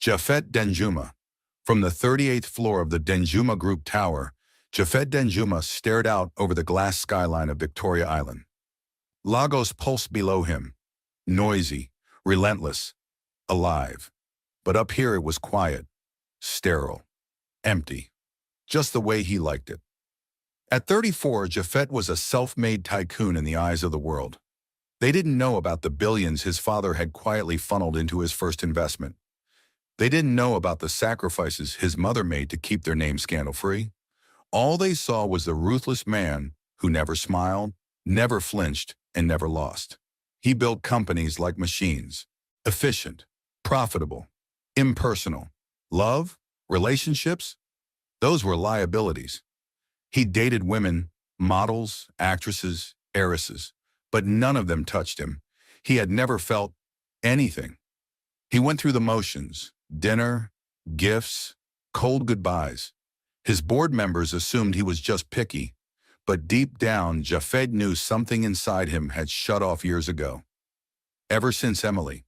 Japhet Danjuma. From the 38th floor of the Danjuma Group Tower, Japhet Danjuma stared out over the glass skyline of Victoria Island. Lagos pulsed below him, noisy, relentless, alive. But up here it was quiet, sterile, empty, just the way he liked it. At 34, Japhet was a self-made tycoon in the eyes of the world. They didn't know about the billions his father had quietly funneled into his first investment. They didn't know about the sacrifices his mother made to keep their name scandal-free. All they saw was the ruthless man who never smiled, never flinched, and never lost. He built companies like machines, efficient, profitable, impersonal. Love, relationships, those were liabilities. He dated women, models, actresses, heiresses, but none of them touched him. He had never felt anything. He went through the motions, dinner, gifts, cold goodbyes. His board members assumed he was just picky, but deep down, Japhet knew something inside him had shut off years ago. Ever since Emily,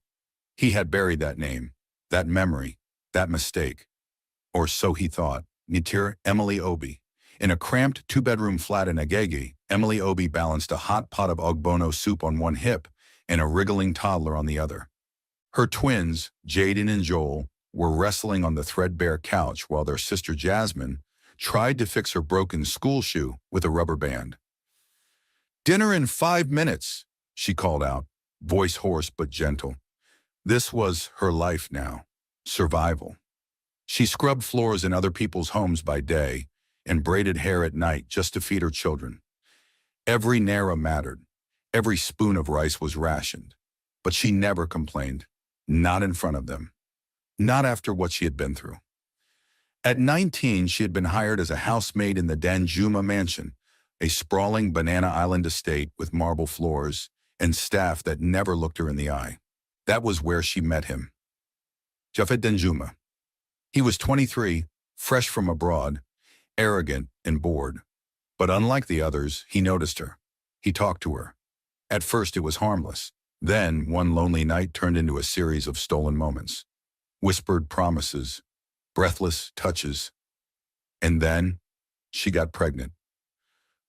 he had buried that name, that memory, that mistake. Or so he thought. Nitir Emily Obi. In a cramped two-bedroom flat in Agege, Emily Obi balanced a hot pot of ogbono soup on one hip and a wriggling toddler on the other. Her twins, Jaden and Joel, were wrestling on the threadbare couch while their sister Jasmine tried to fix her broken school shoe with a rubber band. "Dinner in 5 minutes," she called out, voice hoarse but gentle. This was her life now, survival. She scrubbed floors in other people's homes by day and braided hair at night just to feed her children. Every naira mattered. Every spoon of rice was rationed. But she never complained, not in front of them, not after what she had been through. At 19, she had been hired as a housemaid in the Danjuma mansion, a sprawling Banana Island estate with marble floors and staff that never looked her in the eye. That was where she met him. Japhet Danjuma. He was 23, fresh from abroad, arrogant and bored. But unlike the others, he noticed her. He talked to her. At first it was harmless. Then one lonely night turned into a series of stolen moments. Whispered promises, breathless touches. And then she got pregnant.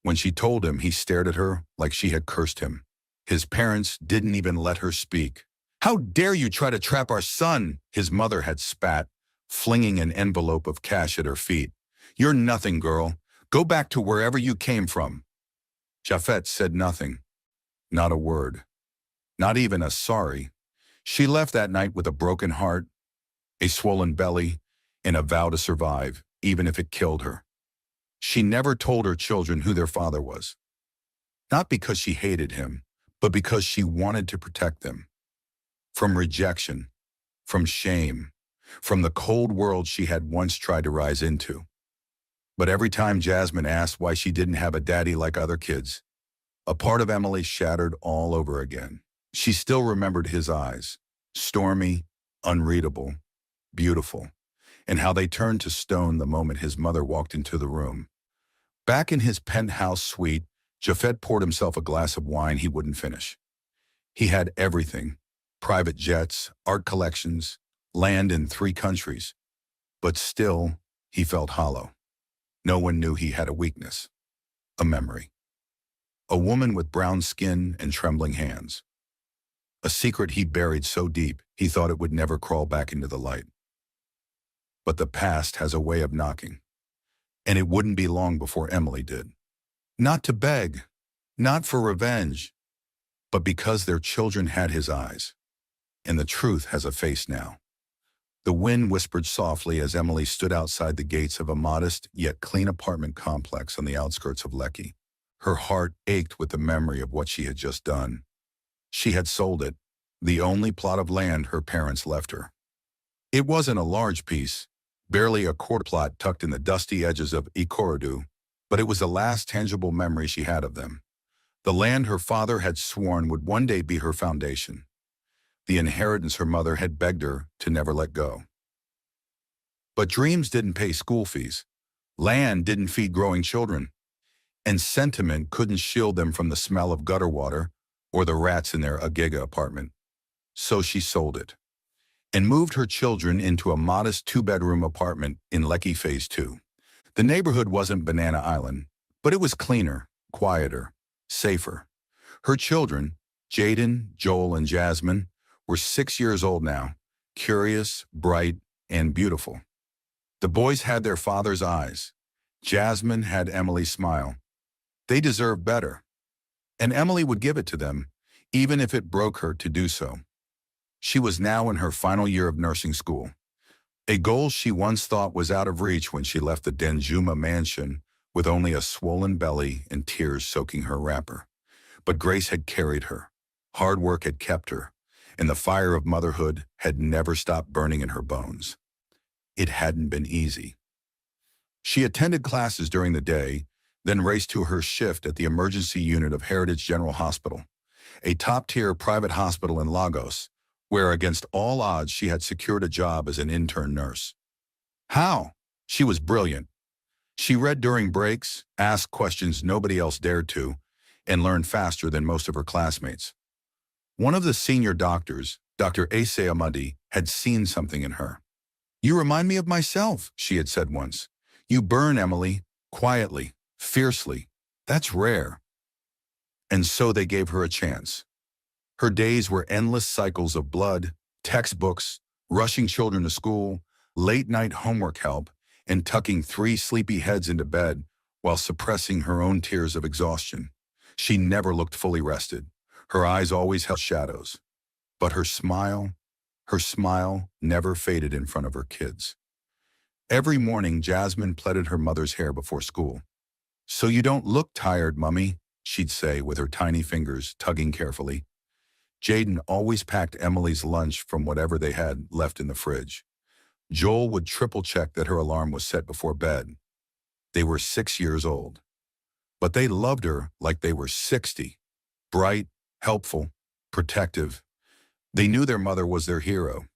When she told him, he stared at her like she had cursed him. His parents didn't even let her speak. "How dare you try to trap our son?" his mother had spat, flinging an envelope of cash at her feet. "You're nothing, girl. Go back to wherever you came from." Japhet said nothing. Not a word. Not even a sorry. She left that night with a broken heart, a swollen belly, and a vow to survive, even if it killed her. She never told her children who their father was. Not because she hated him, but because she wanted to protect them. From rejection, from shame, from the cold world she had once tried to rise into. But every time Jasmine asked why she didn't have a daddy like other kids, a part of Emily shattered all over again. She still remembered his eyes, stormy, unreadable, beautiful, and how they turned to stone the moment his mother walked into the room. Back in his penthouse suite, Japhet poured himself a glass of wine he wouldn't finish. He had everything, private jets, art collections, land in 3 countries. But still, he felt hollow. No one knew he had a weakness, a memory. A woman with brown skin and trembling hands. A secret he buried so deep, he thought it would never crawl back into the light. But the past has a way of knocking, and it wouldn't be long before Emily did. Not to beg, not for revenge, but because their children had his eyes, and the truth has a face now. The wind whispered softly as Emily stood outside the gates of a modest yet clean apartment complex on the outskirts of Lekki. Her heart ached with the memory of what she had just done. She had sold it, the only plot of land her parents left her. It wasn't a large piece, barely a quarter plot tucked in the dusty edges of Ikorodu, but it was the last tangible memory she had of them. The land her father had sworn would one day be her foundation. The inheritance her mother had begged her to never let go. But dreams didn't pay school fees. Land didn't feed growing children. And sentiment couldn't shield them from the smell of gutter water or the rats in their Agege apartment. So she sold it. and moved her children into a modest two-bedroom apartment in Lekki Phase 2. The neighborhood wasn't Banana Island, but it was cleaner, quieter, safer. Her children, Jaden, Joel, and Jasmine, were 6 years old now, curious, bright, and beautiful. The boys had their father's eyes. Jasmine had Emily's smile. They deserved better, and Emily would give it to them, even if it broke her to do so. She was now in her final year of nursing school, a goal she once thought was out of reach when she left the Danjuma mansion with only a swollen belly and tears soaking her wrapper. But grace had carried her, hard work had kept her, and the fire of motherhood had never stopped burning in her bones. It hadn't been easy. She attended classes during the day, then raced to her shift at the emergency unit of Heritage General Hospital, a top-tier private hospital in Lagos, where against all odds she had secured a job as an intern nurse. How? She was brilliant. She read during breaks, asked questions nobody else dared to, and learned faster than most of her classmates. One of the senior doctors, Dr. Ase Amadi, had seen something in her. "You remind me of myself," she had said once. "You burn, Emily, quietly, fiercely. That's rare." And so they gave her a chance. Her days were endless cycles of blood, textbooks, rushing children to school, late-night homework help, and tucking 3 sleepy heads into bed while suppressing her own tears of exhaustion. She never looked fully rested. Her eyes always held shadows. But her smile never faded in front of her kids. Every morning, Jasmine plaited her mother's hair before school. "So you don't look tired, Mummy," she'd say with her tiny fingers tugging carefully. Jaden always packed Emily's lunch from whatever they had left in the fridge. Joel would triple-check that her alarm was set before bed. They were 6 years old. But they loved her like they were 60. Bright, helpful, protective. They knew their mother was their hero.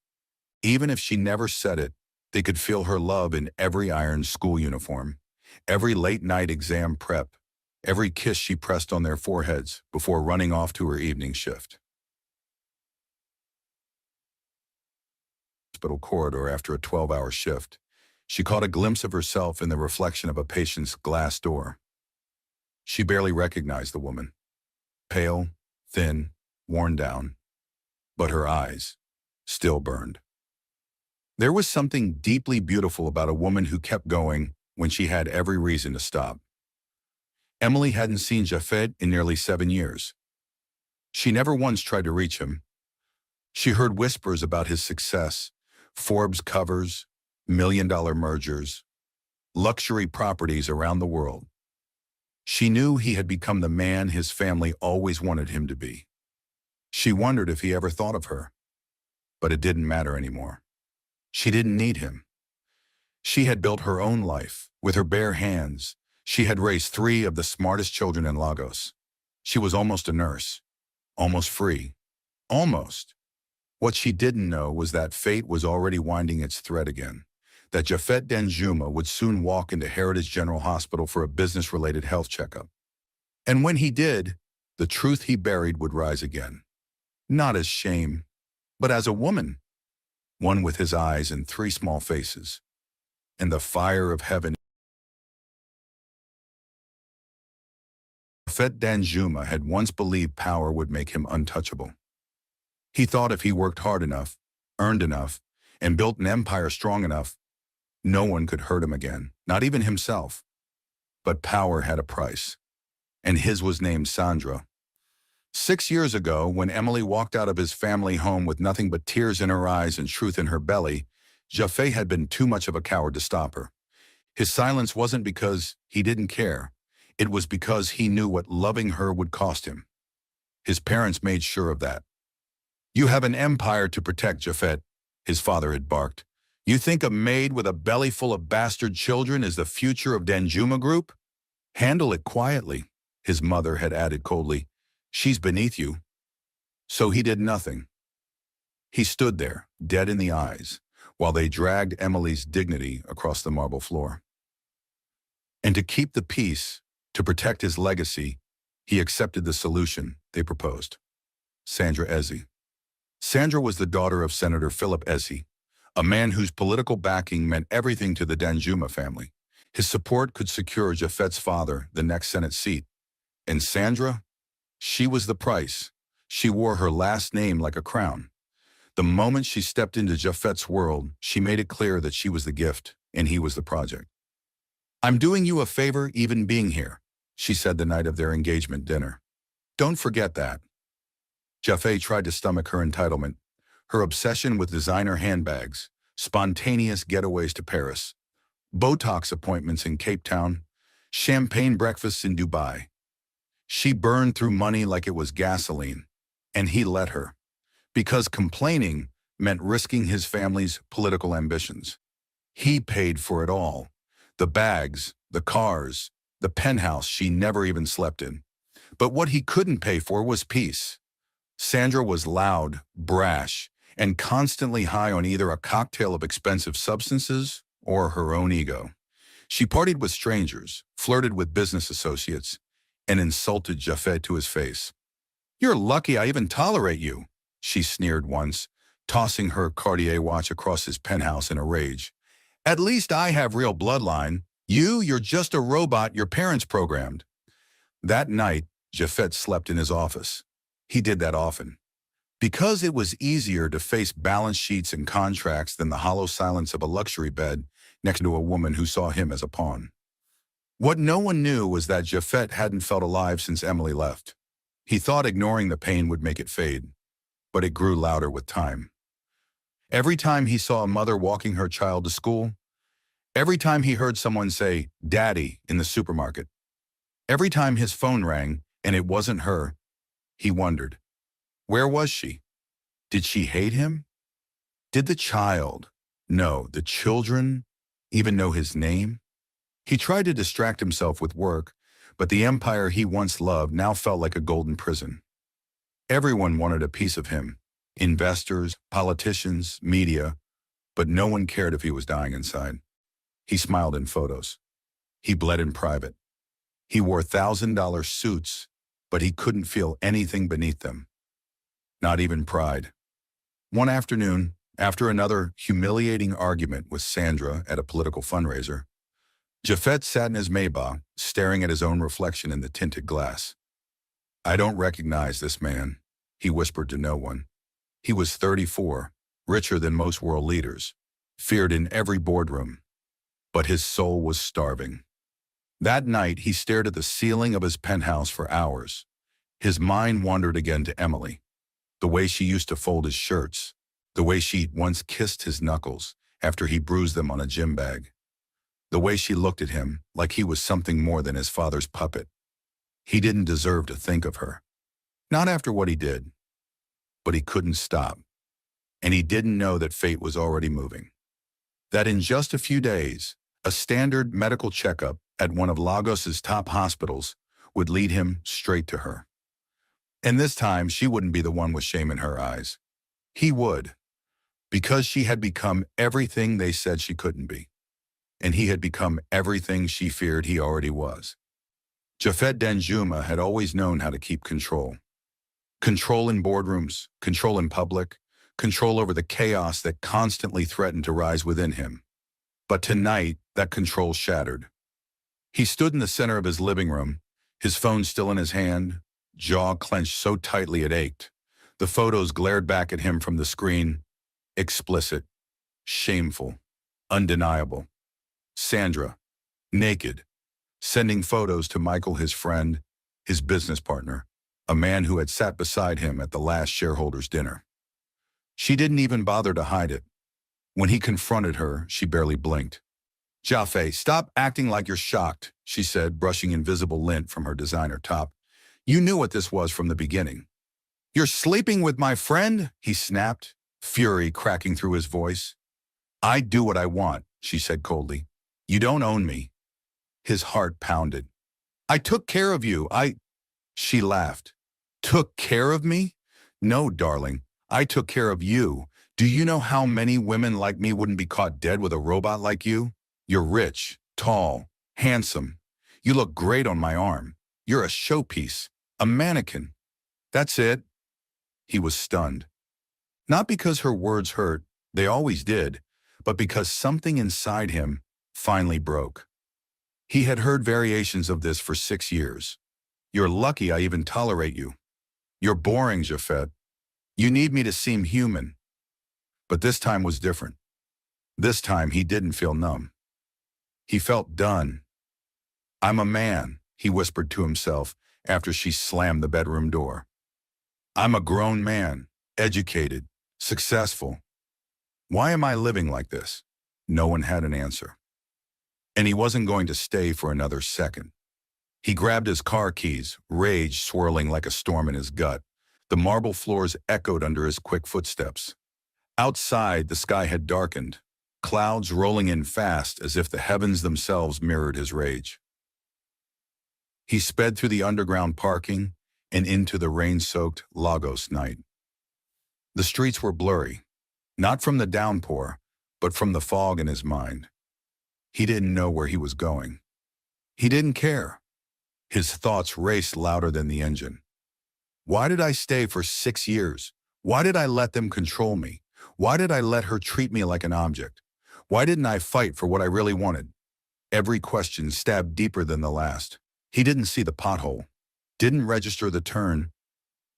Even if she never said it, they could feel her love in every ironed school uniform, every late-night exam prep, every kiss she pressed on their foreheads before running off to her evening shift. Hospital corridor after a 12-hour shift, she caught a glimpse of herself in the reflection of a patient's glass door. She barely recognized the woman. Pale, thin, worn down, but her eyes still burned. There was something deeply beautiful about a woman who kept going when she had every reason to stop. Emily hadn't seen Japhet in nearly 7 years. She never once tried to reach him. She heard whispers about his success, Forbes covers, million-dollar mergers, luxury properties around the world. She knew he had become the man his family always wanted him to be. She wondered if he ever thought of her, but it didn't matter anymore. She didn't need him. She had built her own life with her bare hands. She had raised 3 of the smartest children in Lagos. She was almost a nurse, almost free, almost. What she didn't know was that fate was already winding its thread again, that Japhet Danjuma would soon walk into Heritage General Hospital for a business-related health checkup. And when he did, the truth he buried would rise again. Not as shame, but as a woman, one with his eyes and 3 small faces, and the fire of heaven. Japhet Danjuma had once believed power would make him untouchable. He thought if he worked hard enough, earned enough, and built an empire strong enough, no one could hurt him again, not even himself. But power had a price, and his was named Sandra. 6 years ago, when Emily walked out of his family home with nothing but tears in her eyes and truth in her belly, Japhet had been too much of a coward to stop her. His silence wasn't because he didn't care. It was because he knew what loving her would cost him. His parents made sure of that. "You have an empire to protect, Japhet," his father had barked. "You think a maid with a belly full of bastard children is the future of Danjuma Group? Handle it quietly," his mother had added coldly. "She's beneath you." So he did nothing. He stood there, dead in the eyes, while they dragged Emily's dignity across the marble floor. And to keep the peace, to protect his legacy, he accepted the solution they proposed. Sandra Eze. Sandra was the daughter of Senator Philip Ezzi, a man whose political backing meant everything to the Danjuma family. His support could secure Japhet's father the next Senate seat. And Sandra? She was the price. She wore her last name like a crown. The moment she stepped into Japhet's world, she made it clear that she was the gift, and he was the project. "I'm doing you a favor even being here," she said the night of their engagement dinner. "Don't forget that." Japhet tried to stomach her entitlement, her obsession with designer handbags, spontaneous getaways to Paris, Botox appointments in Cape Town, champagne breakfasts in Dubai. She burned through money like it was gasoline, and he let her, because complaining meant risking his family's political ambitions. He paid for it all: the bags, the cars, the penthouse she never even slept in. But what he couldn't pay for was peace. Sandra was loud, brash, and constantly high on either a cocktail of expensive substances or her own ego. She partied with strangers, flirted with business associates, and insulted Japhet to his face. "You're lucky I even tolerate you," she sneered once, tossing her Cartier watch across his penthouse in a rage. "At least I have real bloodline. You're just a robot your parents programmed." That night, Japhet slept in his office. He did that often, because it was easier to face balance sheets and contracts than the hollow silence of a luxury bed next to a woman who saw him as a pawn. What no one knew was that Japhet hadn't felt alive since Emily left. He thought ignoring the pain would make it fade, but it grew louder with time. Every time he saw a mother walking her child to school, every time he heard someone say, "Daddy," in the supermarket, every time his phone rang and it wasn't her, he wondered, where was she? Did she hate him? Did the child, no, the children, even know his name? He tried to distract himself with work, but the empire he once loved now felt like a golden prison. Everyone wanted a piece of him: investors, politicians, media, but no one cared if he was dying inside. He smiled in photos. He bled in private. He wore $1,000 suits, but he couldn't feel anything beneath them. Not even pride. One afternoon, after another humiliating argument with Sandra at a political fundraiser, Japhet sat in his Maybach, staring at his own reflection in the tinted glass. "I don't recognize this man," he whispered to no one. He was 34, richer than most world leaders, feared in every boardroom, but his soul was starving. That night, he stared at the ceiling of his penthouse for hours. His mind wandered again to Emily, the way she used to fold his shirts, the way she once kissed his knuckles after he bruised them on a gym bag, the way she looked at him like he was something more than his father's puppet. He didn't deserve to think of her. Not after what he did. But he couldn't stop. And he didn't know that fate was already moving. That in just a few days, a standard medical checkup at one of Lagos's top hospitals would lead him straight to her. And this time, she wouldn't be the one with shame in her eyes. He would, because she had become everything they said she couldn't be. And he had become everything she feared he already was. Japhet Danjuma had always known how to keep control. Control in boardrooms, control in public, control over the chaos that constantly threatened to rise within him. But tonight, that control shattered. He stood in the center of his living room, his phone still in his hand, jaw clenched so tightly it ached. The photos glared back at him from the screen, explicit, shameful, undeniable. Sandra, naked, sending photos to Michael, his friend, his business partner, a man who had sat beside him at the last shareholders' dinner. She didn't even bother to hide it. When he confronted her, she barely blinked. "Japhet, stop acting like you're shocked," she said, brushing invisible lint from her designer top. "You knew what this was from the beginning." "You're sleeping with my friend?" he snapped, fury cracking through his voice. "I do what I want," she said coldly. "You don't own me." His heart pounded. "I took care of you. She laughed. "Took care of me? No, darling. I took care of you. Do you know how many women like me wouldn't be caught dead with a robot like you? You're rich, tall, handsome. You look great on my arm. You're a showpiece, a mannequin. That's it." He was stunned. Not because her words hurt, they always did, but because something inside him finally broke. He had heard variations of this for 6 years. You're lucky I even tolerate you. You're boring, Japhet. You need me to seem human. But this time was different. This time he didn't feel numb. He felt done. I'm a man, he whispered to himself after she slammed the bedroom door. I'm a grown man, educated, successful. Why am I living like this? No one had an answer. And he wasn't going to stay for another second. He grabbed his car keys, rage swirling like a storm in his gut. The marble floors echoed under his quick footsteps. Outside, the sky had darkened, clouds rolling in fast as if the heavens themselves mirrored his rage. He sped through the underground parking and into the rain-soaked Lagos night. The streets were blurry, not from the downpour, but from the fog in his mind. He didn't know where he was going. He didn't care. His thoughts raced louder than the engine. Why did I stay for 6 years? Why did I let them control me? Why did I let her treat me like an object? Why didn't I fight for what I really wanted? Every question stabbed deeper than the last. He didn't see the pothole, didn't register the turn,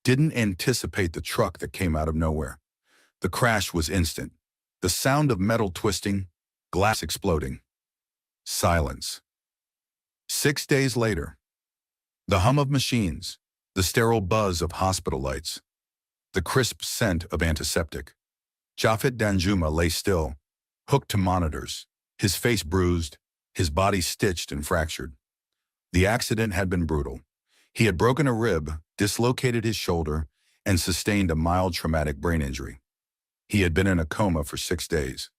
didn't anticipate the truck that came out of nowhere. The crash was instant. The sound of metal twisting, glass exploding. Silence. 6 days later, the hum of machines, the sterile buzz of hospital lights, the crisp scent of antiseptic. Japhet Danjuma lay still, hooked to monitors, his face bruised, his body stitched and fractured. The accident had been brutal. He had broken a rib, dislocated his shoulder, and sustained a mild traumatic brain injury. He had been in a coma for 6 days.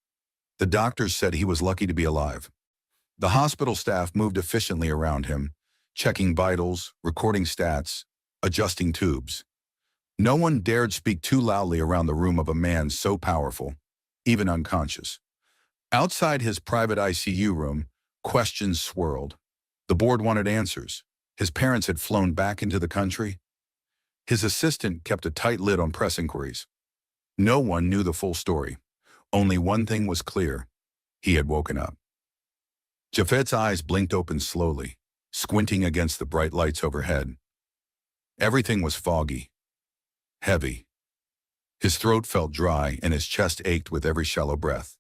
The doctors said he was lucky to be alive. The hospital staff moved efficiently around him, checking vitals, recording stats, adjusting tubes. No one dared speak too loudly around the room of a man so powerful, even unconscious. Outside his private ICU room, questions swirled. The board wanted answers. His parents had flown back into the country. His assistant kept a tight lid on press inquiries. No one knew the full story. Only one thing was clear. He had woken up. Japhet's eyes blinked open slowly, squinting against the bright lights overhead. Everything was foggy, heavy. His throat felt dry and his chest ached with every shallow breath.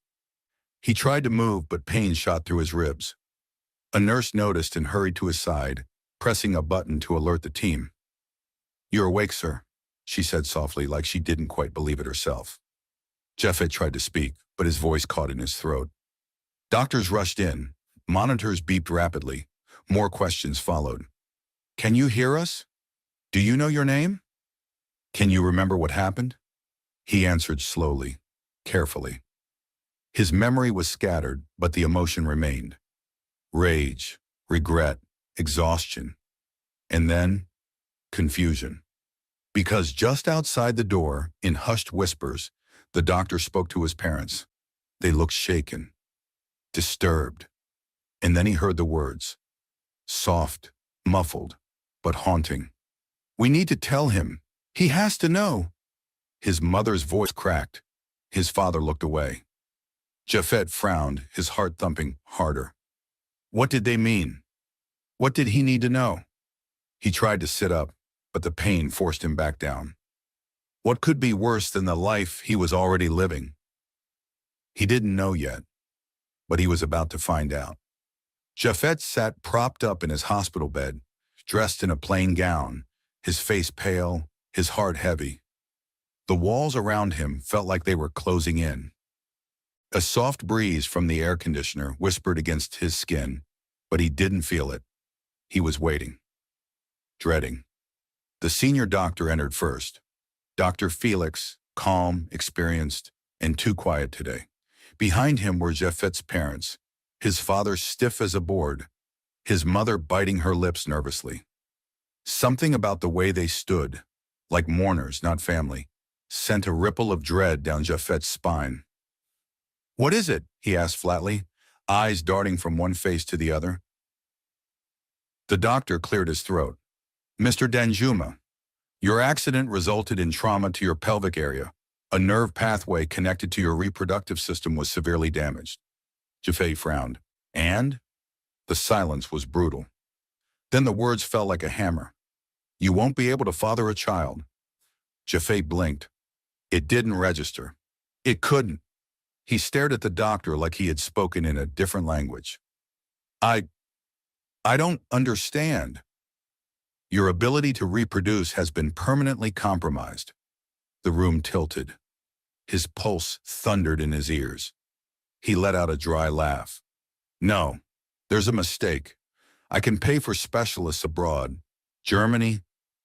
He tried to move, but pain shot through his ribs. A nurse noticed and hurried to his side, pressing a button to alert the team. "You're awake, sir," she said softly, like she didn't quite believe it herself. Japhet tried to speak, but his voice caught in his throat. Doctors rushed in. Monitors beeped rapidly. More questions followed. "Can you hear us? Do you know your name? Can you remember what happened?" He answered slowly, carefully. His memory was scattered, but the emotion remained. Rage, regret, exhaustion, and then confusion. Because just outside the door, in hushed whispers, the doctor spoke to his parents. They looked shaken, disturbed. And then he heard the words, soft, muffled, but haunting. "We need to tell him. He has to know." His mother's voice cracked. His father looked away. Japhet frowned, his heart thumping harder. What did they mean? What did he need to know? He tried to sit up, but the pain forced him back down. What could be worse than the life he was already living? He didn't know yet, but he was about to find out. Japhet sat propped up in his hospital bed, dressed in a plain gown, his face pale, his heart heavy. The walls around him felt like they were closing in. A soft breeze from the air conditioner whispered against his skin, but he didn't feel it. He was waiting, dreading. The senior doctor entered first. Dr. Felix, calm, experienced, and too quiet today. Behind him were Japhet's parents, his father stiff as a board, his mother biting her lips nervously. Something about the way they stood, like mourners, not family, sent a ripple of dread down Japhet's spine. "What is it?" he asked flatly, eyes darting from one face to the other. The doctor cleared his throat. "Mr. Danjuma, your accident resulted in trauma to your pelvic area, A nerve pathway connected to your reproductive system was severely damaged. Japhet frowned. And? The silence was brutal. Then the words fell like a hammer. You won't be able to father a child. Japhet blinked. It didn't register. It couldn't. He stared at the doctor like he had spoken in a different language. I don't understand. Your ability to reproduce has been permanently compromised. The room tilted. His pulse thundered in his ears. He let out a dry laugh. No, there's a mistake. I can pay for specialists abroad. Germany,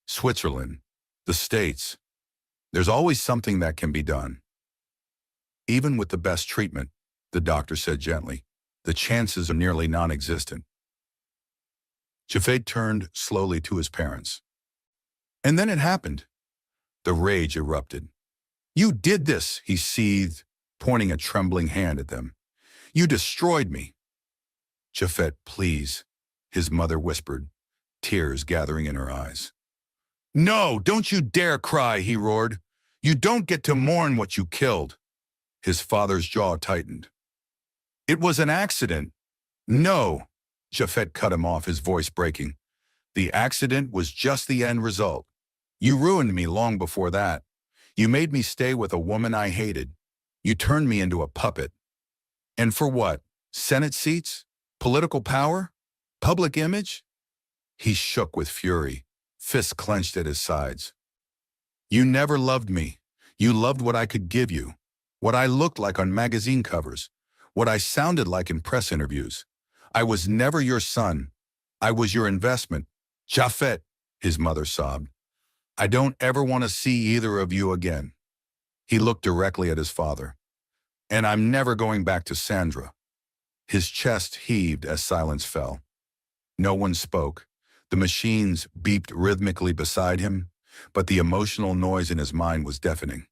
Switzerland, the States. There's always something that can be done. Even with the best treatment, the doctor said gently, the chances are nearly non-existent. Japhet turned slowly to his parents. And then it happened. The rage erupted. You did this, he seethed, pointing a trembling hand at them. You destroyed me. Japhet, please, his mother whispered, tears gathering in her eyes. No, don't you dare cry, he roared. You don't get to mourn what you killed. His father's jaw tightened. It was an accident. No, Japhet cut him off, his voice breaking. The accident was just the end result. You ruined me long before that. You made me stay with a woman I hated. You turned me into a puppet. And for what? Senate seats? Political power? Public image? He shook with fury, fists clenched at his sides. You never loved me. You loved what I could give you, what I looked like on magazine covers, what I sounded like in press interviews. I was never your son. I was your investment. Japhet, his mother sobbed. I don't ever want to see either of you again. He looked directly at his father. And I'm never going back to Sandra. His chest heaved as silence fell. No one spoke. The machines beeped rhythmically beside him, but the emotional noise in his mind was deafening.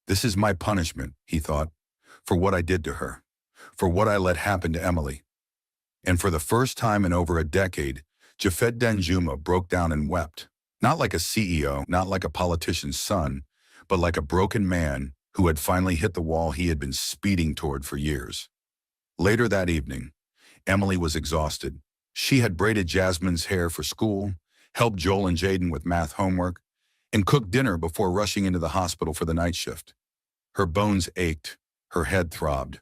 This is my punishment, he thought, for what I did to her, for what I let happen to Emily. And for the first time in over a decade, Japhet Danjuma broke down and wept, not like a CEO, not like a politician's son, but like a broken man who had finally hit the wall he had been speeding toward for years. Later that evening, Emily was exhausted. She had braided Jasmine's hair for school, helped Joel and Jaden with math homework, and cooked dinner before rushing into the hospital for the night shift. Her bones ached, her head throbbed.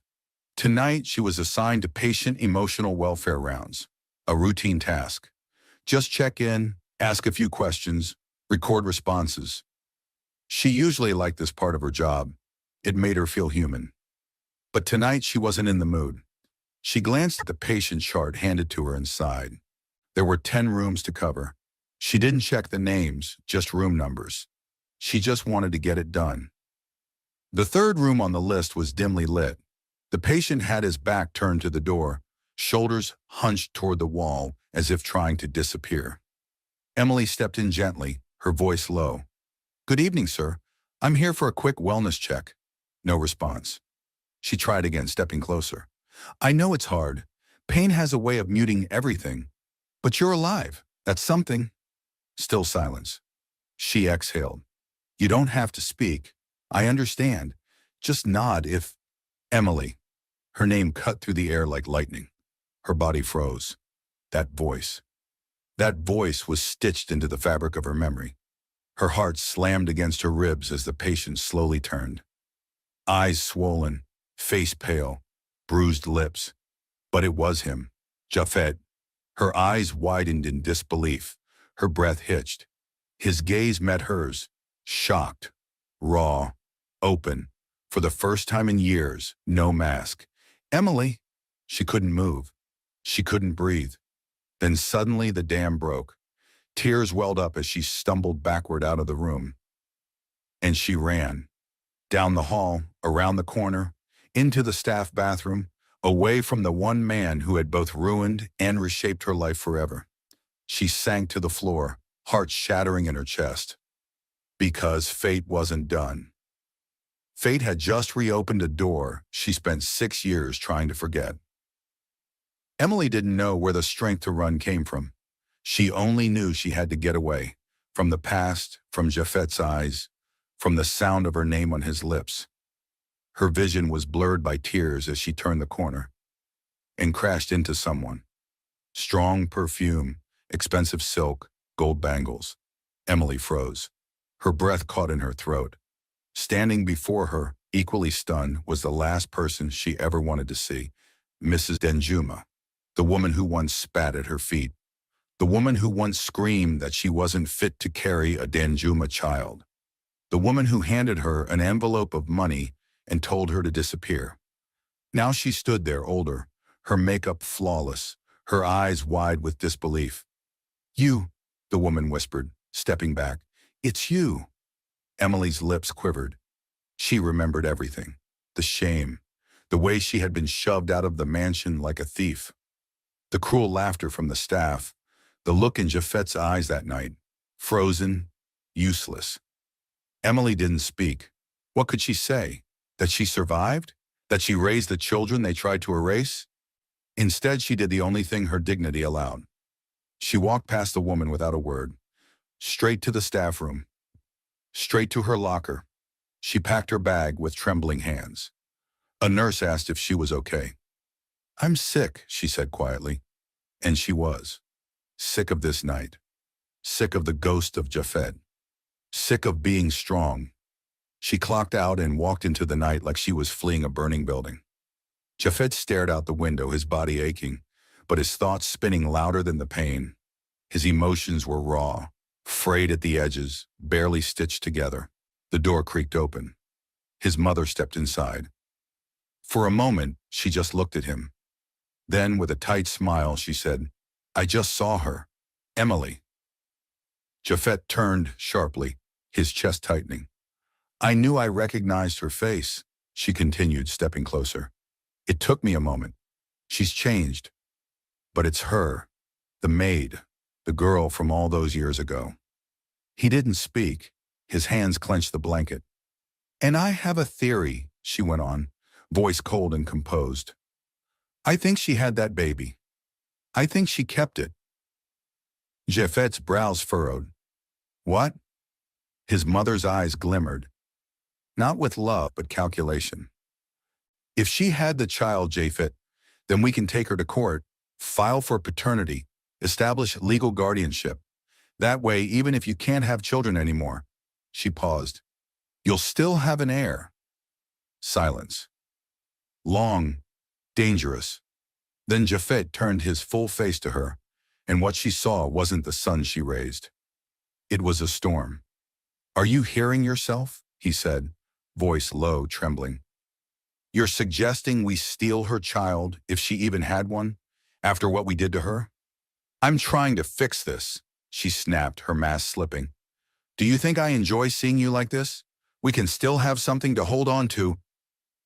Tonight, she was assigned to patient emotional welfare rounds, a routine task. Just check in, ask a few questions, record responses. She usually liked this part of her job. It made her feel human. But tonight, she wasn't in the mood. She glanced at the patient chart handed to her and sighed. There were 10 rooms to cover. She didn't check the names, just room numbers. She just wanted to get it done. The third room on the list was dimly lit. The patient had his back turned to the door, shoulders hunched toward the wall as if trying to disappear. Emily stepped in gently, her voice low. Good evening, sir. I'm here for a quick wellness check. No response. She tried again, stepping closer. I know it's hard. Pain has a way of muting everything. But you're alive. That's something. Still silence. She exhaled. You don't have to speak. I understand. Just nod if... Emily. Her name cut through the air like lightning. Her body froze. That voice. That voice was stitched into the fabric of her memory. Her heart slammed against her ribs as the patient slowly turned. Eyes swollen, face pale, bruised lips. But it was him, Japhet. Her eyes widened in disbelief. Her breath hitched. His gaze met hers, shocked, raw, open. For the first time in years, no mask. Emily! She couldn't move. She couldn't breathe. Then suddenly the dam broke. Tears welled up as she stumbled backward out of the room. And she ran. Down the hall, around the corner, into the staff bathroom, away from the one man who had both ruined and reshaped her life forever. She sank to the floor, heart shattering in her chest. Because fate wasn't done. Fate had just reopened a door she spent 6 years trying to forget. Emily didn't know where the strength to run came from. She only knew she had to get away, from the past, from Japhet's eyes, from the sound of her name on his lips. Her vision was blurred by tears as she turned the corner and crashed into someone. Strong perfume, expensive silk, gold bangles. Emily froze. Her breath caught in her throat. Standing before her, equally stunned, was the last person she ever wanted to see, Mrs. Danjuma, the woman who once spat at her feet, the woman who once screamed that she wasn't fit to carry a Danjuma child, the woman who handed her an envelope of money and told her to disappear. Now she stood there older, her makeup flawless, her eyes wide with disbelief. "You," the woman whispered, stepping back. "It's you." Emily's lips quivered. She remembered everything. The shame, the way she had been shoved out of the mansion like a thief, the cruel laughter from the staff, the look in Japhet's eyes that night, frozen, useless. Emily didn't speak. What could she say? That she survived? That she raised the children they tried to erase? Instead, she did the only thing her dignity allowed. She walked past the woman without a word, straight to the staff room, straight to her locker. She packed her bag with trembling hands. A nurse asked if she was okay. "I'm sick," she said quietly. And she was. Sick of this night. Sick of the ghost of Japhet. Sick of being strong. She clocked out and walked into the night like she was fleeing a burning building. Japhet stared out the window, his body aching, but his thoughts spinning louder than the pain. His emotions were raw, frayed at the edges, barely stitched together. The door creaked open. His mother stepped inside. For a moment, she just looked at him. Then, with a tight smile, she said, "I just saw her. Emily." Japhet turned sharply, his chest tightening. "I knew I recognized her face," she continued, stepping closer. "It took me a moment. She's changed. But it's her, the maid, the girl from all those years ago." He didn't speak. His hands clenched the blanket. "And I have a theory," she went on, voice cold and composed. "I think she had that baby. I think she kept it." Japhet's brows furrowed. "What?" His mother's eyes glimmered. Not with love, but calculation. "If she had the child, Japhet, then we can take her to court, file for paternity, establish legal guardianship. That way, even if you can't have children anymore," she paused, "you'll still have an heir." Silence. Long, dangerous. Then Japhet turned his full face to her, and what she saw wasn't the son she raised. It was a storm. "Are you hearing yourself?" he said, voice low, trembling. "You're suggesting we steal her child, if she even had one, after what we did to her?" "I'm trying to fix this," she snapped, her mask slipping. "Do you think I enjoy seeing you like this? We can still have something to hold on to."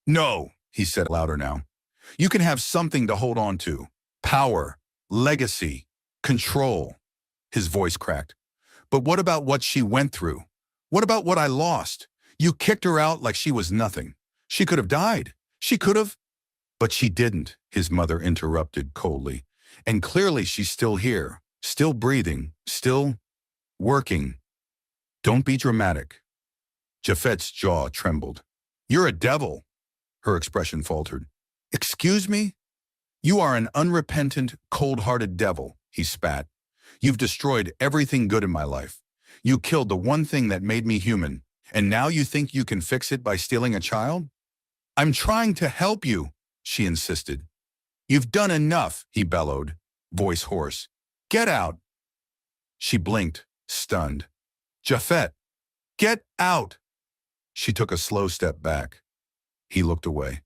"No," he said louder now. "You can have something to hold on to. Power, legacy, control." His voice cracked. "But what about what she went through? What about what I lost? You kicked her out like she was nothing. She could have died. She could have—" "But she didn't," his mother interrupted coldly. "And clearly she's still here, still breathing, still working." "Don't be dramatic." Japhet's jaw trembled. "You're a devil." Her expression faltered. "Excuse me?" "You are an unrepentant, cold-hearted devil," he spat. "You've destroyed everything good in my life. You killed the one thing that made me human, and now you think you can fix it by stealing a child?" "I'm trying to help you," she insisted. "You've done enough," he bellowed, voice hoarse. "Get out." She blinked, stunned. "Japhet, get out." She took a slow step back. He looked away.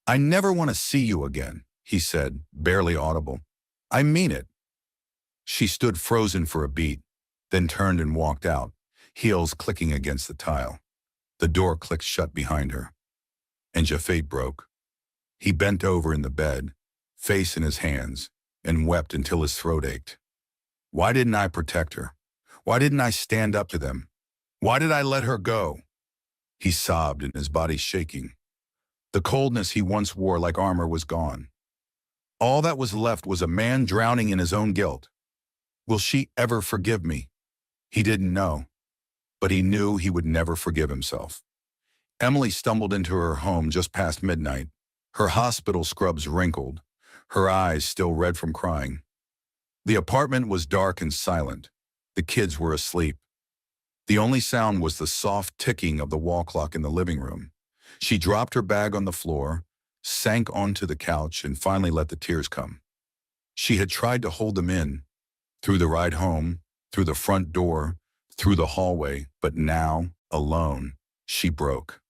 "I never want to see you again," he said, barely audible. "I mean it." She stood frozen for a beat, then turned and walked out, heels clicking against the tile. The door clicked shut behind her. And Japhet broke. He bent over in the bed, face in his hands, and wept until his throat ached. Why didn't I protect her? Why didn't I stand up to them? Why did I let her go? He sobbed, and his body shaking. The coldness he once wore like armor was gone. All that was left was a man drowning in his own guilt. Will she ever forgive me? He didn't know. but he knew he would never forgive himself. Emily stumbled into her home just past midnight, her hospital scrubs wrinkled, her eyes still red from crying. The apartment was dark and silent. The kids were asleep. The only sound was the soft ticking of the wall clock in the living room. She dropped her bag on the floor, sank onto the couch, and finally let the tears come. She had tried to hold them in, through the ride home, through the front door, through the hallway, but now, alone, she broke.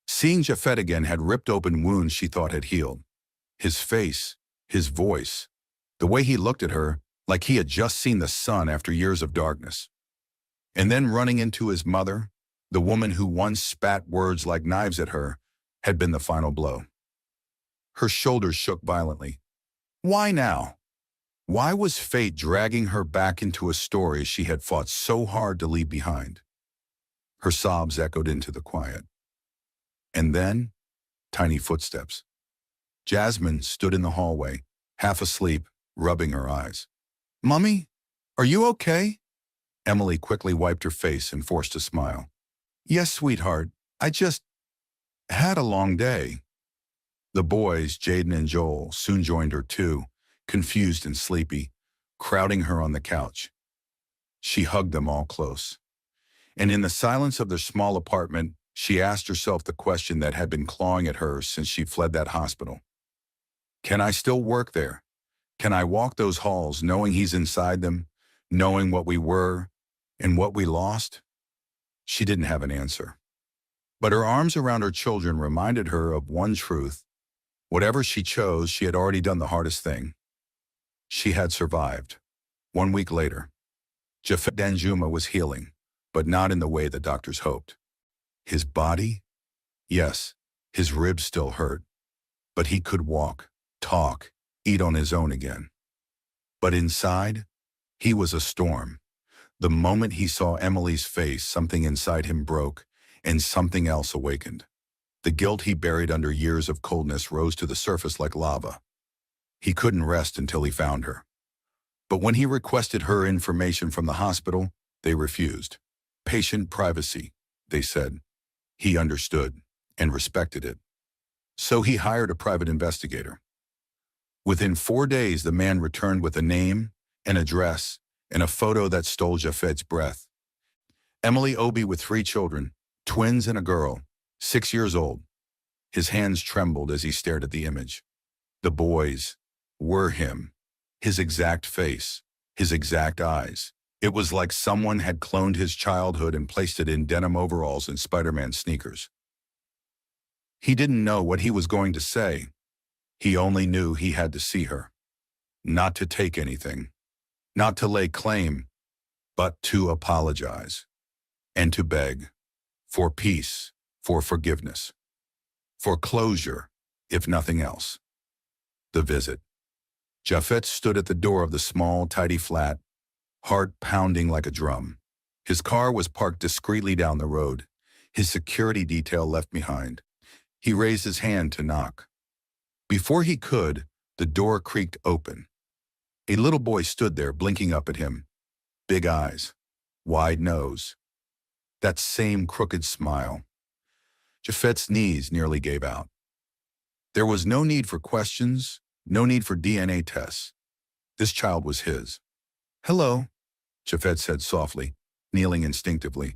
Seeing Japhet again had ripped open wounds she thought had healed. His face, his voice, the way he looked at her, like he had just seen the sun after years of darkness. And then running into his mother, the woman who once spat words like knives at her, had been the final blow. Her shoulders shook violently. Why now? Why was fate dragging her back into a story she had fought so hard to leave behind? Her sobs echoed into the quiet. And then, tiny footsteps. Jasmine stood in the hallway, half asleep, rubbing her eyes. Mummy, are you okay? Emily quickly wiped her face and forced a smile. Yes, sweetheart, I just had a long day. The boys, Jaden and Joel, soon joined her too, confused and sleepy, crowding her on the couch. She hugged them all close. And in the silence of their small apartment, she asked herself the question that had been clawing at her since she fled that hospital. Can I still work there? Can I walk those halls knowing he's inside them, knowing what we were and what we lost? She didn't have an answer. But her arms around her children reminded her of one truth. Whatever she chose, she had already done the hardest thing. She had survived. 1 week later, Japhet Danjuma was healing, but not in the way the doctors hoped. His body? Yes, his ribs still hurt, but he could walk, talk, eat on his own again. But inside, he was a storm. The moment he saw Emily's face, something inside him broke, and something else awakened. The guilt he buried under years of coldness rose to the surface like lava. He couldn't rest until he found her. But when he requested her information from the hospital, they refused. Patient privacy, they said. He understood and respected it. So he hired a private investigator. Within 4 days, the man returned with a name, an address, and a photo that stole Japhet's breath. Emily Obi with 3 children, twins and a girl, 6 years old. His hands trembled as he stared at the image. The boys were him, his exact face, his exact eyes. It was like someone had cloned his childhood and placed it in denim overalls and Spider-Man sneakers. He didn't know what he was going to say. He only knew he had to see her. Not to take anything, not to lay claim, but to apologize and to beg for peace, for forgiveness, for closure, if nothing else. The visit. Japhet stood at the door of the small, tidy flat, heart pounding like a drum. His car was parked discreetly down the road, his security detail left behind. He raised his hand to knock. Before he could, the door creaked open. A little boy stood there blinking up at him. Big eyes, wide nose, that same crooked smile. Japhet's knees nearly gave out. There was no need for questions, no need for DNA tests. This child was his. Hello, Japhet said softly, kneeling instinctively.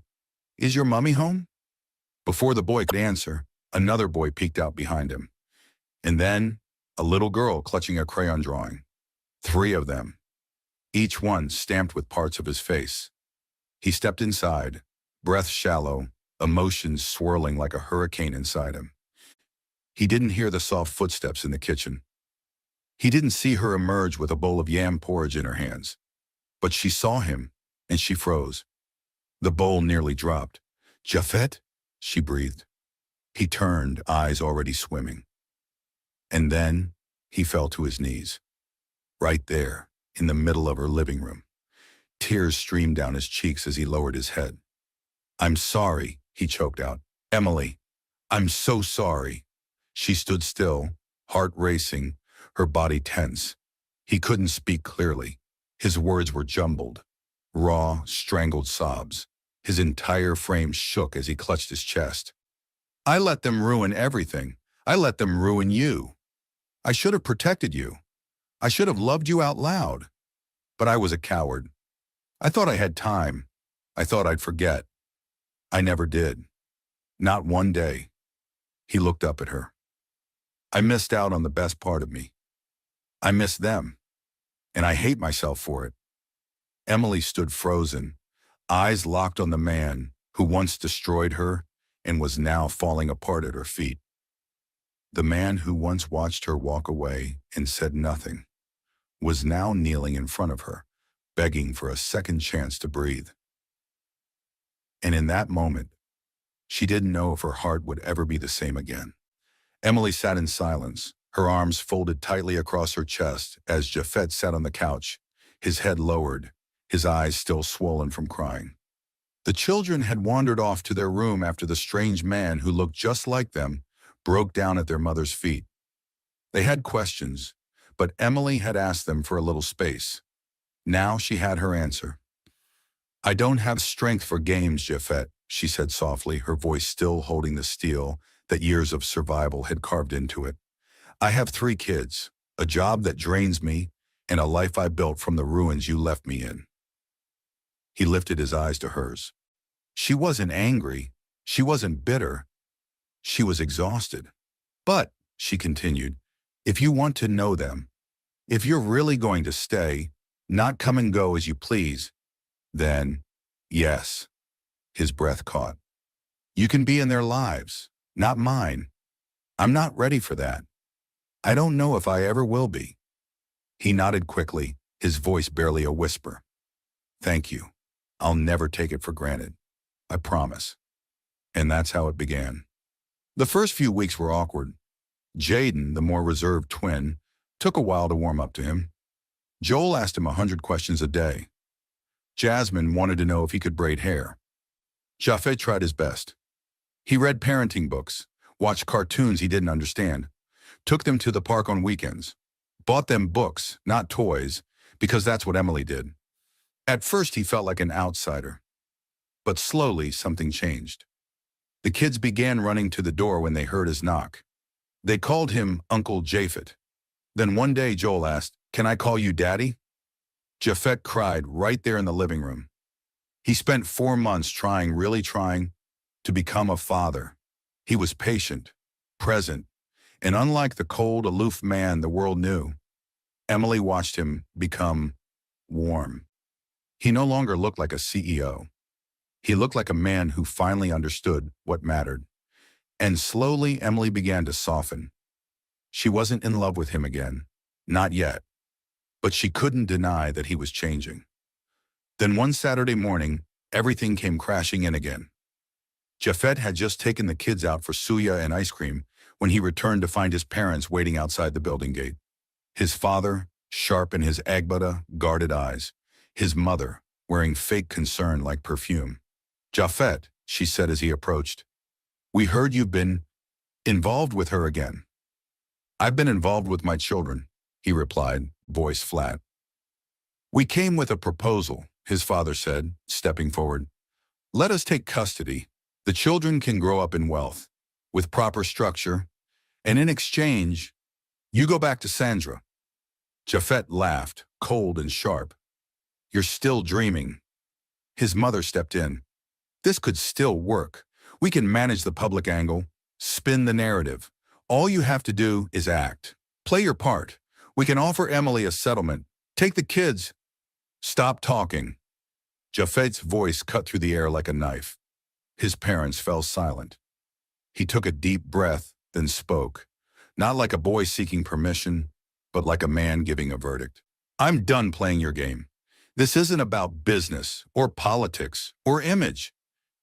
Is your mummy home? Before the boy could answer, another boy peeked out behind him. And then, a little girl clutching a crayon drawing. 3 of them, each one stamped with parts of his face. He stepped inside, breath shallow, emotions swirling like a hurricane inside him. He didn't hear the soft footsteps in the kitchen. He didn't see her emerge with a bowl of yam porridge in her hands. But she saw him, and she froze. The bowl nearly dropped. Japhet, she breathed. He turned, eyes already swimming. And then he fell to his knees. Right there, in the middle of her living room. Tears streamed down his cheeks as he lowered his head. I'm sorry, he choked out. Emily, I'm so sorry. She stood still, heart racing, her body tense. He couldn't speak clearly. His words were jumbled, raw, strangled sobs. His entire frame shook as he clutched his chest. I let them ruin everything. I let them ruin you. I should have protected you. I should have loved you out loud. But I was a coward. I thought I had time. I thought I'd forget. I never did. Not one day. He looked up at her. I missed out on the best part of me. I missed them. And I hate myself for it. Emily stood frozen, eyes locked on the man who once destroyed her and was now falling apart at her feet. The man who once watched her walk away and said nothing was now kneeling in front of her, begging for a second chance to breathe. And in that moment, she didn't know if her heart would ever be the same again. Emily sat in silence, her arms folded tightly across her chest as Japhet sat on the couch, his head lowered, his eyes still swollen from crying. The children had wandered off to their room after the strange man who looked just like them broke down at their mother's feet. They had questions, but Emily had asked them for a little space. Now she had her answer. I don't have strength for games, Japhet, she said softly, her voice still holding the steel that years of survival had carved into it. I have 3 kids, a job that drains me, and a life I built from the ruins you left me in. He lifted his eyes to hers. She wasn't angry. She wasn't bitter. She was exhausted. But, she continued, if you want to know them, if you're really going to stay, not come and go as you please, then, yes. His breath caught. You can be in their lives, not mine. I'm not ready for that. I don't know if I ever will be. He nodded quickly, his voice barely a whisper. Thank you. I'll never take it for granted. I promise. And that's how it began. The first few weeks were awkward. Jaden, the more reserved twin, took a while to warm up to him. Joel asked him 100 questions a day. Jasmine wanted to know if he could braid hair. Japhet tried his best. He read parenting books, watched cartoons he didn't understand, took them to the park on weekends, bought them books, not toys, because that's what Emily did. At first he felt like an outsider, but slowly something changed. The kids began running to the door when they heard his knock. They called him Uncle Japhet. Then one day Joel asked, "Can I call you Daddy?" Japhet cried right there in the living room. He spent 4 months really trying, to become a father. He was patient, present, and unlike the cold, aloof man the world knew, Emily watched him become warm. He no longer looked like a CEO. He looked like a man who finally understood what mattered. And slowly, Emily began to soften. She wasn't in love with him again, not yet, but she couldn't deny that he was changing. Then one Saturday morning, everything came crashing in again. Japhet had just taken the kids out for suya and ice cream when he returned to find his parents waiting outside the building gate. His father, sharp in his Agbada, guarded eyes. His mother, wearing fake concern like perfume. Japhet, she said as he approached, we heard you've been involved with her again. I've been involved with my children, he replied, voice flat. We came with a proposal, his father said, stepping forward. Let us take custody. The children can grow up in wealth, with proper structure, and in exchange, you go back to Sandra. Japhet laughed, cold and sharp. You're still dreaming. His mother stepped in. This could still work. We can manage the public angle, spin the narrative. All you have to do is act. Play your part. We can offer Emily a settlement. Take the kids. Stop talking. Japhet's voice cut through the air like a knife. His parents fell silent. He took a deep breath, then spoke, not like a boy seeking permission, but like a man giving a verdict. I'm done playing your game. This isn't about business or politics or image.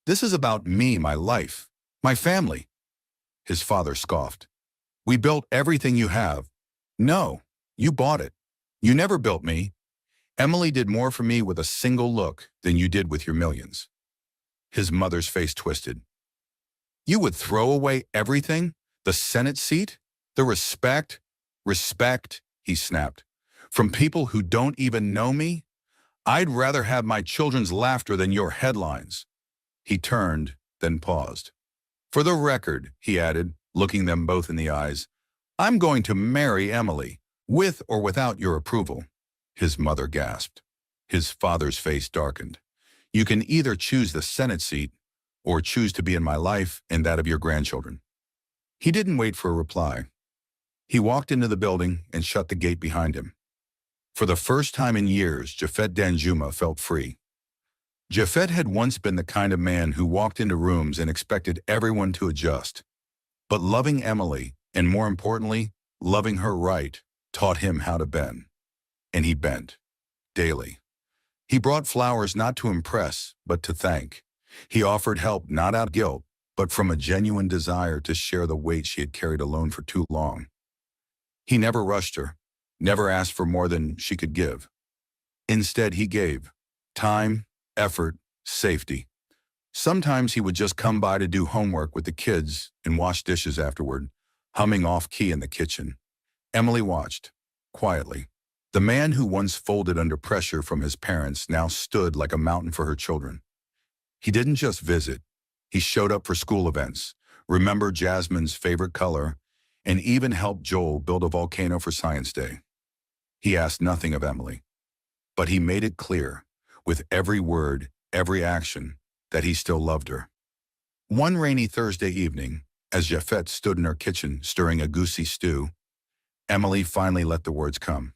This is about me, my life, my family. His father scoffed. We built everything you have. No, you bought it. You never built me. Emily did more for me with a single look than you did with your millions. His mother's face twisted. You would throw away everything? The Senate seat? The respect? Respect, he snapped. From people who don't even know me? I'd rather have my children's laughter than your headlines. He turned, then paused. For the record, he added, looking them both in the eyes, I'm going to marry Emily, with or without your approval. His mother gasped. His father's face darkened. You can either choose the Senate seat or choose to be in my life and that of your grandchildren. He didn't wait for a reply. He walked into the building and shut the gate behind him. For the first time in years, Japhet Danjuma felt free. Japhet had once been the kind of man who walked into rooms and expected everyone to adjust. But loving Emily, and more importantly, loving her right, taught him how to bend. And he bent, daily. He brought flowers not to impress, but to thank. He offered help not out of guilt, but from a genuine desire to share the weight she had carried alone for too long. He never rushed her, never asked for more than she could give. Instead, he gave time, effort, safety. Sometimes he would just come by to do homework with the kids and wash dishes afterward, humming off-key in the kitchen. Emily watched, quietly. The man who once folded under pressure from his parents now stood like a mountain for her children. He didn't just visit. He showed up for school events, remembered Jasmine's favorite color, and even helped Joel build a volcano for Science Day. He asked nothing of Emily, but he made it clear, with every word, every action, that he still loved her. One rainy Thursday evening, as Japhet stood in her kitchen stirring a goosey stew, Emily finally let the words come.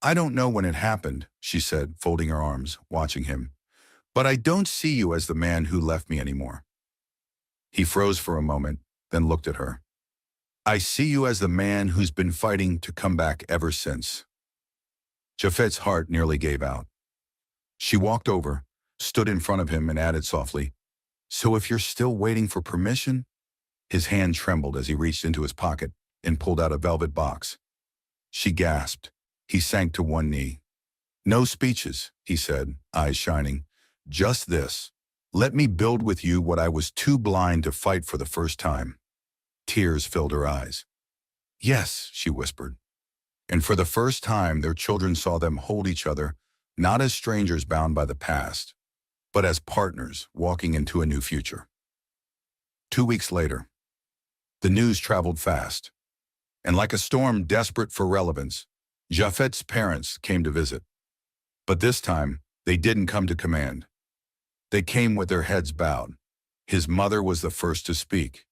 I don't know when it happened, she said, folding her arms, watching him, but I don't see you as the man who left me anymore. He froze for a moment, then looked at her. I see you as the man who's been fighting to come back ever since. Japhet's heart nearly gave out. She walked over, stood in front of him and added softly, So if you're still waiting for permission? His hand trembled as he reached into his pocket and pulled out a velvet box. She gasped. He sank to one knee. No speeches, he said, eyes shining. Just this. Let me build with you what I was too blind to fight for the first time. Tears filled her eyes. Yes, she whispered. And for the first time, their children saw them hold each other, not as strangers bound by the past, but as partners walking into a new future. 2 weeks later, the news traveled fast, and like a storm desperate for relevance, Japhet's parents came to visit. But this time, they didn't come to command. They came with their heads bowed. His mother was the first to speak.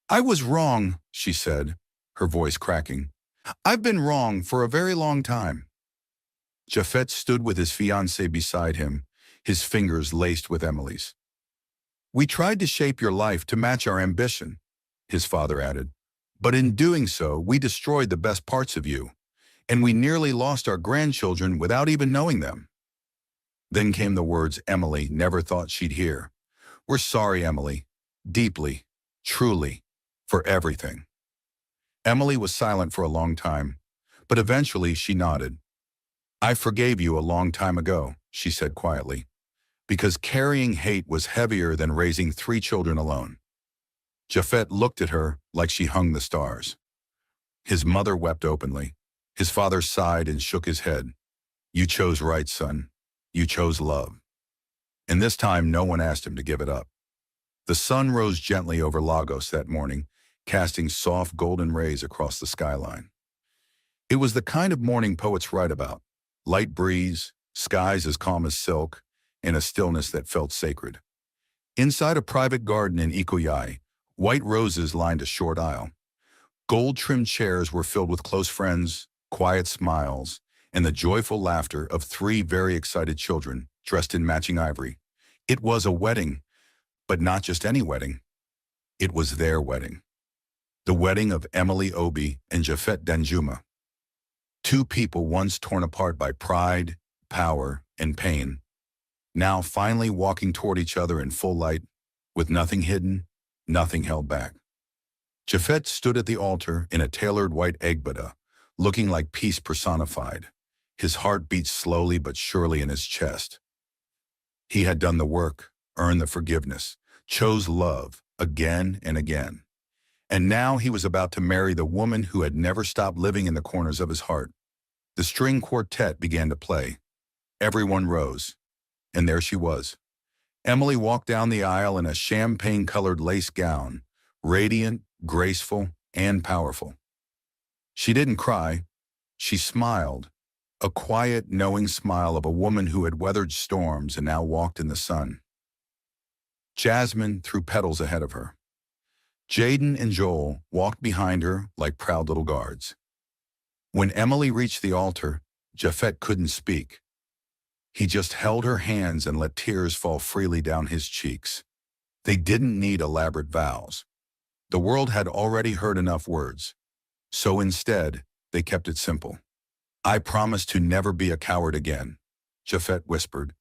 I was wrong, she said, her voice cracking. I've been wrong for a very long time. Japhet stood with his fiancée beside him, his fingers laced with Emily's. We tried to shape your life to match our ambition, his father added. But in doing so, we destroyed the best parts of you, and we nearly lost our grandchildren without even knowing them. Then came the words Emily never thought she'd hear. We're sorry, Emily, deeply, truly, for everything. Emily was silent for a long time, but eventually she nodded. I forgave you a long time ago, she said quietly, because carrying hate was heavier than raising 3 children alone. Japhet looked at her like she hung the stars. His mother wept openly. His father sighed and shook his head. You chose right, son. You chose love. And this time no one asked him to give it up. The sun rose gently over Lagos that morning, casting soft golden rays across the skyline. It was the kind of morning poets write about. Light breeze, skies as calm as silk, and a stillness that felt sacred. Inside a private garden in Ikoyi, white roses lined a short aisle. Gold-trimmed chairs were filled with close friends, quiet smiles, and the joyful laughter of 3 very excited children dressed in matching ivory. It was a wedding, but not just any wedding. It was their wedding. The wedding of Emily Obi and Japhet Danjuma. 2 people once torn apart by pride, power, and pain, now finally walking toward each other in full light, with nothing hidden, nothing held back. Japhet stood at the altar in a tailored white egbeda, looking like peace personified. His heart beat slowly but surely in his chest. He had done the work, earned the forgiveness, chose love again and again. And now he was about to marry the woman who had never stopped living in the corners of his heart. The string quartet began to play. Everyone rose, and there she was, Emily walked down the aisle in a champagne-colored lace gown, radiant, graceful, and powerful. She didn't cry. She smiled, a quiet, knowing smile of a woman who had weathered storms and now walked in the sun. Jasmine threw petals ahead of her. Jaden and Joel walked behind her like proud little guards. When Emily reached the altar, Japhet couldn't speak. He just held her hands and let tears fall freely down his cheeks. They didn't need elaborate vows. The world had already heard enough words. So instead, they kept it simple. "I promise to never be a coward again," Japhet whispered.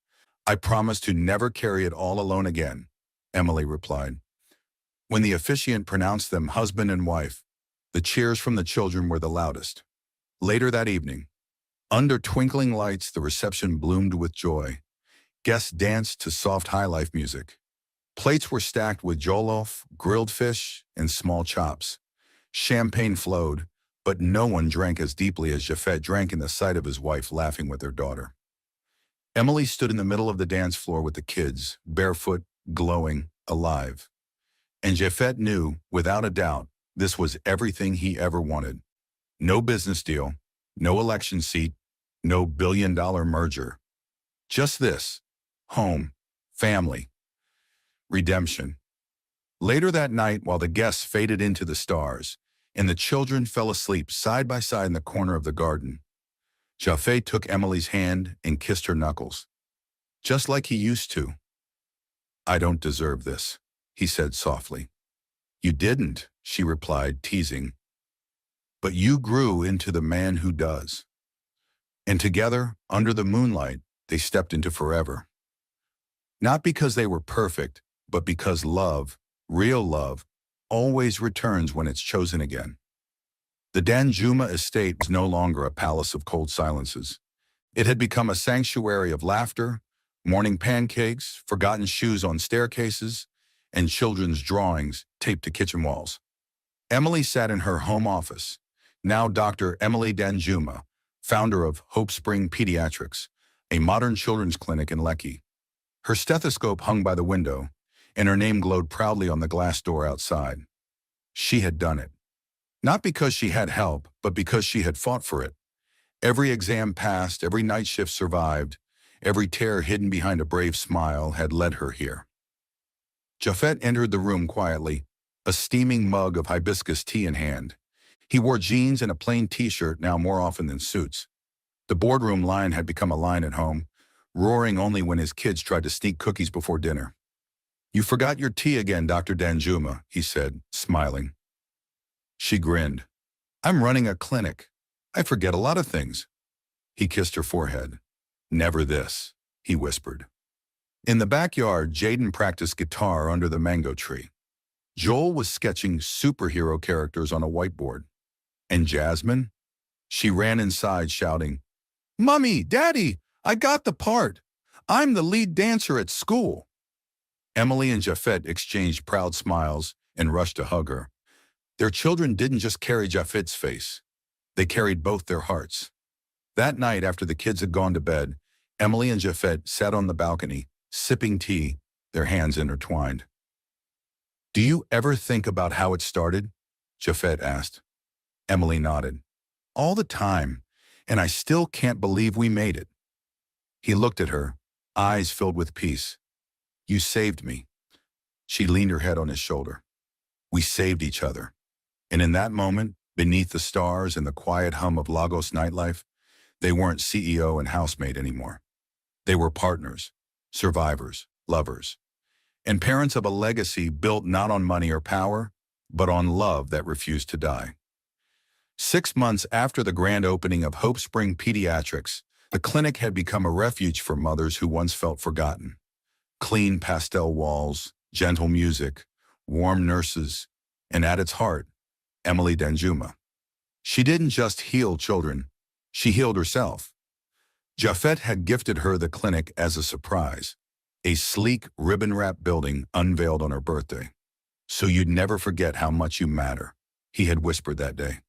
"I promise to never carry it all alone again," Emily replied. When the officiant pronounced them husband and wife, the cheers from the children were the loudest. Later that evening, under twinkling lights, the reception bloomed with joy. Guests danced to soft high-life music. Plates were stacked with jollof, grilled fish, and small chops. Champagne flowed, but no one drank as deeply as Japhet drank in the sight of his wife laughing with their daughter. Emily stood in the middle of the dance floor with the kids, barefoot, glowing, alive. And Japhet knew, without a doubt, this was everything he ever wanted. No business deal, no election seat, no billion-dollar merger. Just this: home, family, redemption. Later that night, while the guests faded into the stars, and the children fell asleep side by side in the corner of the garden, Japhet took Emily's hand and kissed her knuckles, just like he used to. "I don't deserve this," he said softly. "You didn't," she replied, teasing. "But you grew into the man who does." And together, under the moonlight, they stepped into forever. Not because they were perfect, but because love, real love, always returns when it's chosen again. The Danjuma estate was no longer a palace of cold silences. It had become a sanctuary of laughter, morning pancakes, forgotten shoes on staircases, and children's drawings taped to kitchen walls. Emily sat in her home office, now Dr. Emily Danjuma, founder of Hope Spring Pediatrics, a modern children's clinic in Lekki. Her stethoscope hung by the window, and her name glowed proudly on the glass door outside. She had done it. Not because she had help, but because she had fought for it. Every exam passed, every night shift survived, every tear hidden behind a brave smile had led her here. Japhet entered the room quietly, a steaming mug of hibiscus tea in hand. He wore jeans and a plain t-shirt now more often than suits. The boardroom line had become a line at home, roaring only when his kids tried to sneak cookies before dinner. "You forgot your tea again, Dr. Danjuma," he said, smiling. She grinned. "I'm running a clinic. I forget a lot of things." He kissed her forehead. "Never this," he whispered. In the backyard, Jaden practiced guitar under the mango tree. Joel was sketching superhero characters on a whiteboard. And Jasmine? She ran inside shouting, "Mommy, Daddy, I got the part. I'm the lead dancer at school." Emily and Japhet exchanged proud smiles and rushed to hug her. Their children didn't just carry Japhet's face. They carried both their hearts. That night, after the kids had gone to bed, Emily and Japhet sat on the balcony, sipping tea, their hands intertwined. "Do you ever think about how it started?" Japhet asked. Emily nodded. "All the time, and I still can't believe we made it." He looked at her, eyes filled with peace. "You saved me." She leaned her head on his shoulder. "We saved each other." And in that moment, beneath the stars and the quiet hum of Lagos nightlife, they weren't CEO and housemaid anymore. They were partners, survivors, lovers, and parents of a legacy built not on money or power, but on love that refused to die. 6 months after the grand opening of Hope Spring Pediatrics, the clinic had become a refuge for mothers who once felt forgotten. Clean pastel walls, gentle music, warm nurses, and at its heart, Emily Danjuma. She didn't just heal children, she healed herself. Japhet had gifted her the clinic as a surprise, a sleek, ribbon-wrapped building unveiled on her birthday. "So you'd never forget how much you matter," he had whispered that day.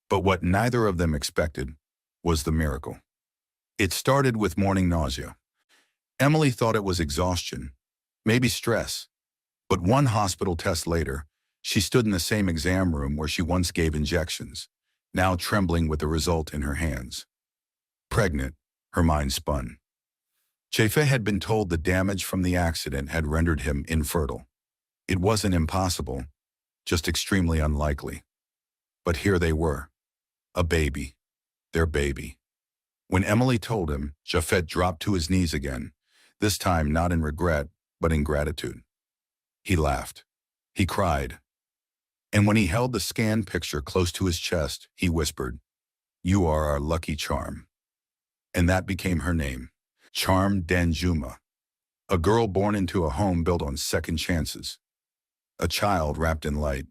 But what neither of them expected was the miracle. It started with morning nausea. Emily thought it was exhaustion. maybe stress. But one hospital test later, she stood in the same exam room where she once gave injections, now trembling with the result in her hands. Pregnant, her mind spun. Japhet had been told the damage from the accident had rendered him infertile. It wasn't impossible, just extremely unlikely. But here they were, a baby, their baby. When Emily told him, Japhet dropped to his knees again, this time not in regret, but in gratitude. He laughed. He cried. And when he held the scanned picture close to his chest, he whispered, "You are our lucky charm." And that became her name, Charm Danjuma, a girl born into a home built on second chances, a child wrapped in light.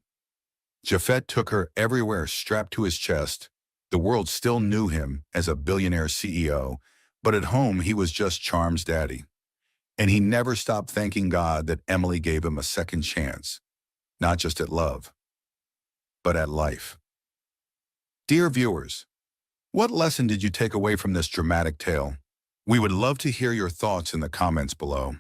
Japhet took her everywhere strapped to his chest. The world still knew him as a billionaire CEO, but at home he was just Charm's daddy. And he never stopped thanking God that Emily gave him a second chance, not just at love, but at life. Dear viewers, what lesson did you take away from this dramatic tale? We would love to hear your thoughts in the comments below.